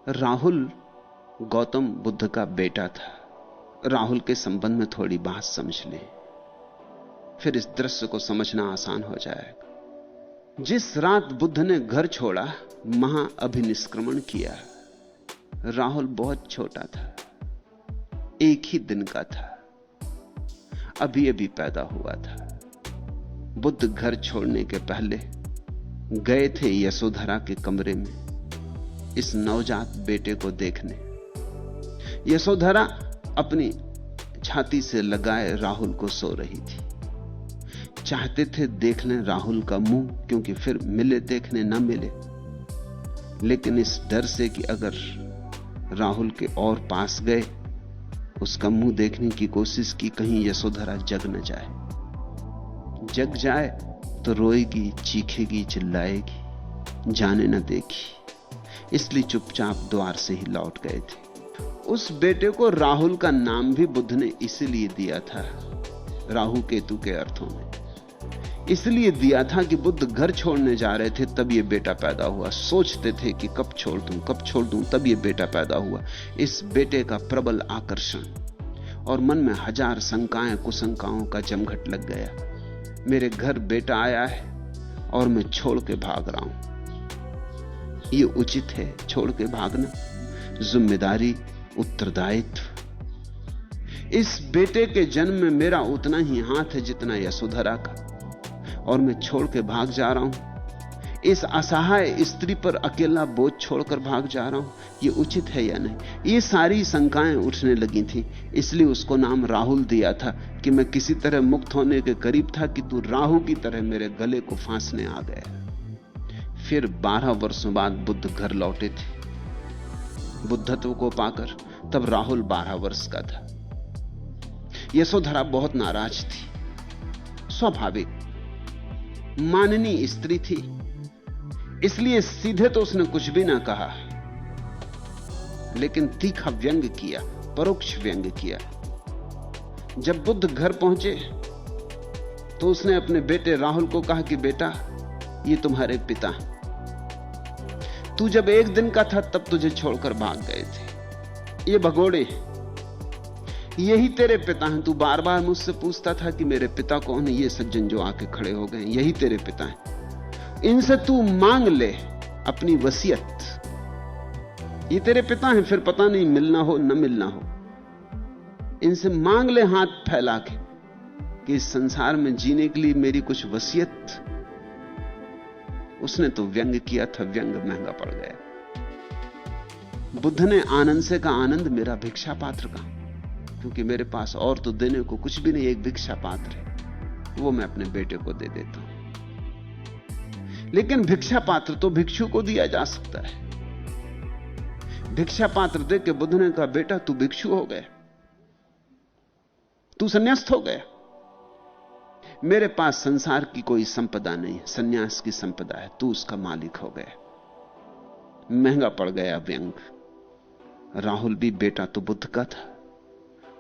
राहुल गौतम बुद्ध का बेटा था। राहुल के संबंध में थोड़ी बात समझ लें, फिर इस दृश्य को समझना आसान हो जाएगा। जिस रात बुद्ध ने घर छोड़ा, महाअभिनिष्क्रमण किया, राहुल बहुत छोटा था, एक ही दिन का था, अभी अभी पैदा हुआ था। बुद्ध घर छोड़ने के पहले गए थे यशोधरा के कमरे में इस नवजात बेटे को देखने। यशोधरा अपनी छाती से लगाए राहुल को सो रही थी। चाहते थे देख लें राहुल का मुंह, क्योंकि फिर मिले देखने न मिले, लेकिन इस डर से कि अगर राहुल के और पास गए, उसका मुंह देखने की कोशिश की, कहीं यशोधरा जग न जाए। जग जाए तो रोएगी, चीखेगी, चिल्लाएगी, जाने न देगी। इसलिए चुपचाप द्वार से ही लौट गए थे। उस बेटे को राहुल का नाम भी बुद्ध ने इसलिए दिया था, राहु केतु के अर्थों में इसलिए दिया था कि बुद्ध घर छोड़ने जा रहे थे, तब ये बेटा पैदा हुआ। सोचते थे कि कब छोड़ दूं, तब ये बेटा पैदा हुआ। इस बेटे का प्रबल आकर्षण और मन में हजार शंकाएं कुशंकाओं का जमघट लग गया। मेरे घर बेटा आया है और मैं छोड़ के भाग रहा हूं। ये उचित है छोड़ के भागना? जिम्मेदारी, उत्तरदायित्व। इस बेटे के जन्म में मेरा उतना ही हाथ है जितना यशोधरा का, और मैं छोड़ के भाग जा रहा हूं। इस असहाय स्त्री पर अकेला बोझ छोड़कर भाग जा रहा हूं। ये उचित है या नहीं? ये सारी शंकाएं उठने लगी थी। इसलिए उसको नाम राहुल दिया था कि मैं किसी तरह मुक्त होने के करीब था कि तू राहु की तरह मेरे गले को फांसने आ गया। फिर 12 वर्षों बाद बुद्ध घर लौटे थे बुद्धत्व को पाकर। तब राहुल 12 वर्ष का था। यशोधरा बहुत नाराज थी। स्वाभाविक, माननीय स्त्री थी, इसलिए सीधे तो उसने कुछ भी ना कहा, लेकिन तीखा व्यंग किया, परोक्ष व्यंग किया। जब बुद्ध घर पहुंचे तो उसने अपने बेटे राहुल को कहा कि बेटा, ये तुम्हारे पिता हैं। तू जब 1 दिन का था तब तुझे छोड़कर भाग गए थे। ये भगोड़े, यही तेरे पिता हैं। तू बार बार मुझसे पूछता था कि मेरे पिता कौन है। ये सज्जन जो आके खड़े हो गए, यही तेरे पिता हैं। इनसे तू मांग ले अपनी वसीयत। ये तेरे पिता हैं, फिर पता नहीं मिलना हो न मिलना हो। इनसे मांग ले हाथ फैला के कि इस संसार में जीने के लिए मेरी कुछ वसीयत। उसने तो व्यंग किया था, व्यंग महंगा पड़ गया। बुद्ध ने आनंद से कहा, आनंद मेरा भिक्षा पात्र का, क्योंकि मेरे पास और तो देने को कुछ भी नहीं, एक भिक्षा पात्र है, वो मैं अपने बेटे को दे देता हूं। लेकिन भिक्षा पात्र तो भिक्षु को दिया जा सकता है। भिक्षा पात्र दे के बुद्ध ने कहा, बेटा तू भिक्षु हो गया, तू संन्यास्त हो गया। मेरे पास संसार की कोई संपदा नहीं है, संन्यास की संपदा है, तू उसका मालिक हो गया। महंगा पड़ गया व्यंग। राहुल भी बेटा तो बुद्ध का था।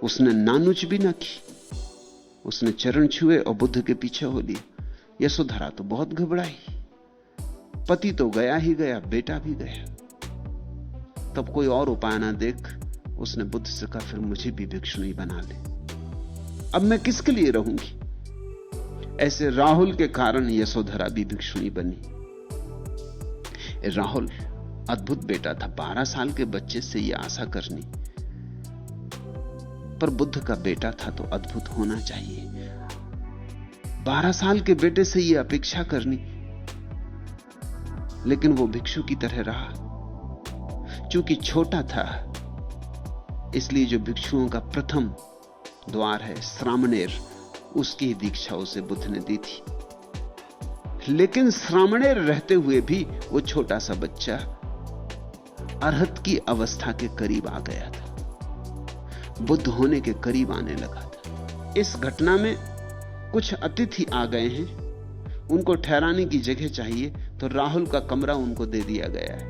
उसने नानुच भी ना की, उसने चरण छुए और बुद्ध के पीछे हो लिया। यशोधरा तो बहुत घबराई। पति तो गया ही गया, बेटा भी गया। तब कोई और उपाय ना देख उसने बुद्ध से कहा, फिर मुझे भी भिक्षुणी बना ले, अब मैं किसके लिए रहूंगी। ऐसे राहुल के कारण यशोधरा भी भिक्षुणी बनी। राहुल अद्भुत बेटा था। 12 साल के बच्चे से यह आशा करनी, पर बुद्ध का बेटा था तो अद्भुत होना चाहिए। 12 साल के बेटे से यह अपेक्षा करनी, लेकिन वो भिक्षु की तरह रहा। चूंकि छोटा था, इसलिए जो भिक्षुओं का प्रथम द्वार है श्रामणेर, उसकी दीक्षा उसे बुद्ध ने दी थी। लेकिन श्रामणेर रहते हुए भी वो छोटा सा बच्चा अरहत की अवस्था के करीब आ गया था, बुद्ध होने के करीब आने लगा था। इस घटना में कुछ अतिथि आ गए हैं, उनको ठहराने की जगह चाहिए, तो राहुल का कमरा उनको दे दिया गया है।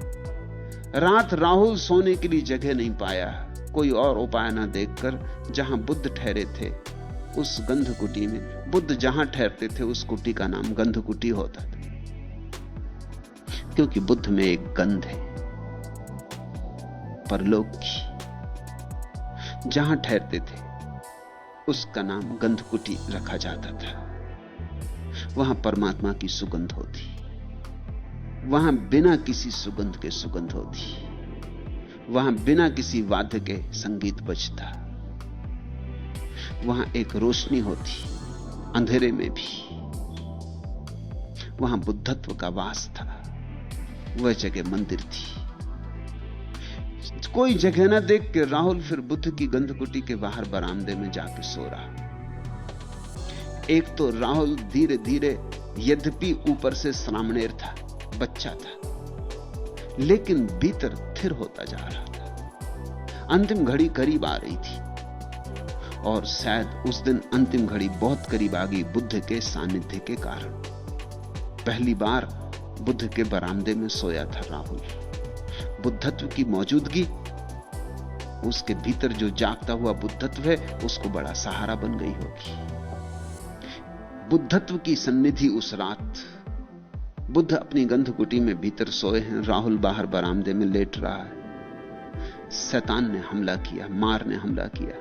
रात राहुल सोने के लिए जगह नहीं पाया। कोई और उपाय ना देखकर जहां बुद्ध ठहरे थे उस गंधकुटी में, बुद्ध जहां ठहरते थे उस कुटी का नाम गंधकुटी होता था, क्योंकि बुद्ध में एक गंध है। परलोक की। जहां ठहरते थे उसका नाम गंधकुटी रखा जाता था। वहां परमात्मा की सुगंध होती, वहां बिना किसी सुगंध के सुगंध होती, वहां बिना किसी वाद्य के संगीत बजता, वहां एक रोशनी होती अंधेरे में भी, वहां बुद्धत्व का वास था। वह जगह मंदिर थी। कोई जगह ना देख के राहुल फिर बुद्ध की गंधकुटी के बाहर बरामदे में जाके सो रहा। एक तो राहुल धीरे धीरे, यद्यपि ऊपर से श्रामणेर था, बच्चा था, लेकिन भीतर थिर होता जा रहा था। अंतिम घड़ी करीब आ रही थी और शायद उस दिन अंतिम घड़ी बहुत करीब आ गई बुद्ध के सानिध्य के कारण। पहली बार बुद्ध के बरामदे में सोया था राहुल। बुद्धत्व की मौजूदगी, उसके भीतर जो जागता हुआ बुद्धत्व है, उसको बड़ा सहारा बन गई होगी। बुद्धत्व की सन्निधि उस रात। बुद्ध अपनी गंधकुटी में भीतर सोए हैं, राहुल बाहर बरामदे में लेट रहा है। शैतान ने हमला किया, मार ने हमला किया।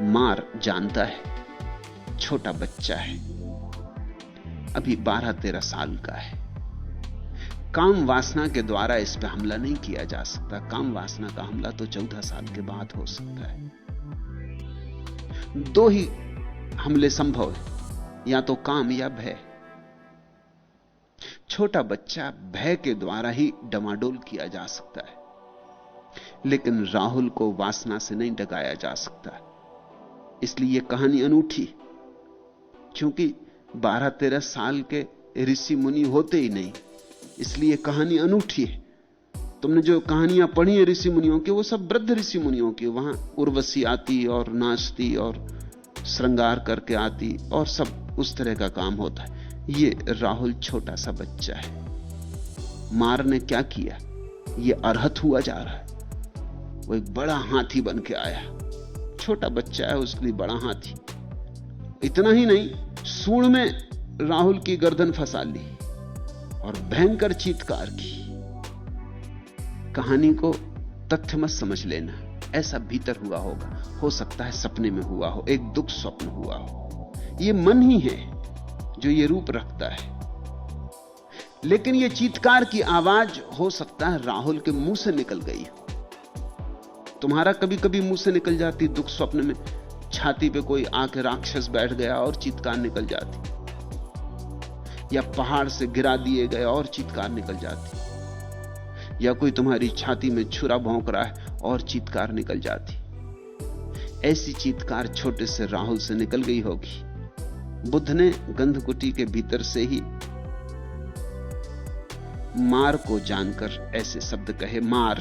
मार जानता है, छोटा बच्चा है, अभी 12-13 साल का है। काम वासना के द्वारा इस पर हमला नहीं किया जा सकता। काम वासना का हमला तो 14 साल के बाद हो सकता है। दो ही हमले संभव है, या तो काम या भय। छोटा बच्चा भय के द्वारा ही डमाडोल किया जा सकता है, लेकिन राहुल को वासना से नहीं डगाया जा सकता। इसलिए यह कहानी अनूठी, क्योंकि 12-13 साल के ऋषि मुनि होते ही नहीं, इसलिए कहानी अनूठी है। तुमने जो कहानियां पढ़ी है ऋषि मुनियों की, वो सब वृद्ध ऋषि मुनियों की। वहां उर्वशी आती और नाचती और श्रृंगार करके आती और सब उस तरह का काम होता है। ये राहुल छोटा सा बच्चा है। मार ने क्या किया? ये अरहत हुआ जा रहा है। वो एक बड़ा हाथी बन के आया। छोटा बच्चा है, उसके लिए बड़ा हाथी। इतना ही नहीं, सूंड में राहुल की गर्दन फंसा ली और भयंकर चीत्कार की। कहानी को तथ्य मत समझ लेना, ऐसा भीतर हुआ होगा। हो सकता है सपने में हुआ हो, एक दुख स्वप्न हुआ हो। यह मन ही है जो ये रूप रखता है। लेकिन यह चीत्कार की आवाज हो सकता है राहुल के मुंह से निकल गई हो। तुम्हारा कभी कभी मुंह से निकल जाती दुख स्वप्न में, छाती पे कोई आके राक्षस बैठ गया और चीत्कार निकल जाती, या पहाड़ से गिरा दिए गए और चीत्कार निकल जाती, या कोई तुम्हारी छाती में छुरा भौंक रहा है और चीत्कार निकल जाती। ऐसी चीत्कार छोटे से राहुल से निकल गई होगी। बुद्ध ने गंधकुटी के भीतर से ही मार को जानकर ऐसे शब्द कहे, मार,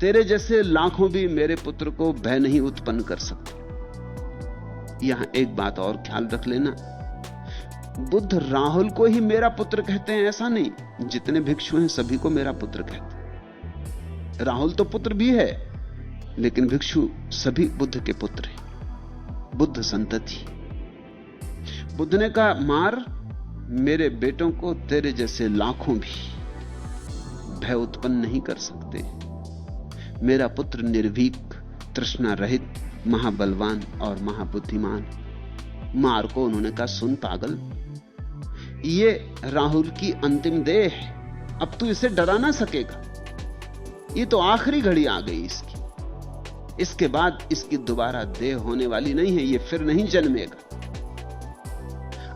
तेरे जैसे लाखों भी मेरे पुत्र को भय नहीं उत्पन्न कर सकते। यहां एक बात और ख्याल रख लेना, बुद्ध राहुल को ही मेरा पुत्र कहते हैं ऐसा नहीं। जितने भिक्षु हैं सभी को मेरा पुत्र कहते हैं। राहुल तो पुत्र भी है, लेकिन भिक्षु सभी बुद्ध के पुत्र हैं, बुद्ध संतति। बुद्ध ने कहा, मार, मेरे बेटों को तेरे जैसे लाखों भी भय उत्पन्न नहीं कर सकते। मेरा पुत्र निर्भीक, तृष्णा रहित, महाबलवान और महाबुद्धिमान। मार को उन्होंने कहा, सुन पागल, ये राहुल की अंतिम देह है, अब तू इसे डरा ना सकेगा। ये तो आखिरी घड़ी आ गई इसकी, इसके बाद इसकी दोबारा देह होने वाली नहीं है, ये फिर नहीं जन्मेगा।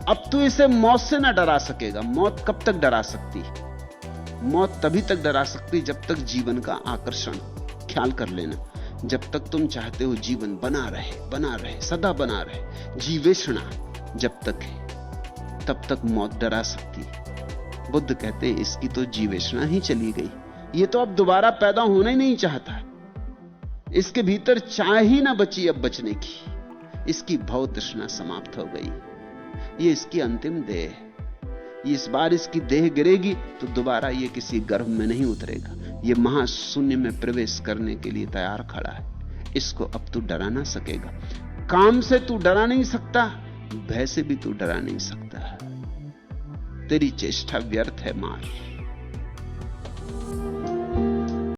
अब तू इसे मौत से ना डरा सकेगा। मौत कब तक डरा सकती है? मौत तभी तक डरा सकती जब तक जीवन का आकर्षण। ख्याल कर लेना, जब तक तुम चाहते हो जीवन बना रहे, सदा बना रहे, जीवेषणा जब तक है, तब तक मौत डरा सकती है। बुद्ध कहते हैं, इसकी तो जीवेषणा ही चली गई। ये तो अब दोबारा पैदा होना ही नहीं चाहता। इसके भीतर चाह ही ना बची अब बचने की। इसकी भव तृष्णा समाप्त हो गई। ये इसकी अंतिम देह है। इस बार इसकी देह गिरेगी तो दोबारा ये किसी गर्भ में नहीं उतरेगा। ये महाशून्य में प्रवेश करने के लिए तैयार खड़ा है। इसको अब तू डरा ना सकेगा। काम से तू डरा नहीं सकता, भय से भी तू डरा नहीं सकता। तेरी चेष्टा व्यर्थ है, मार।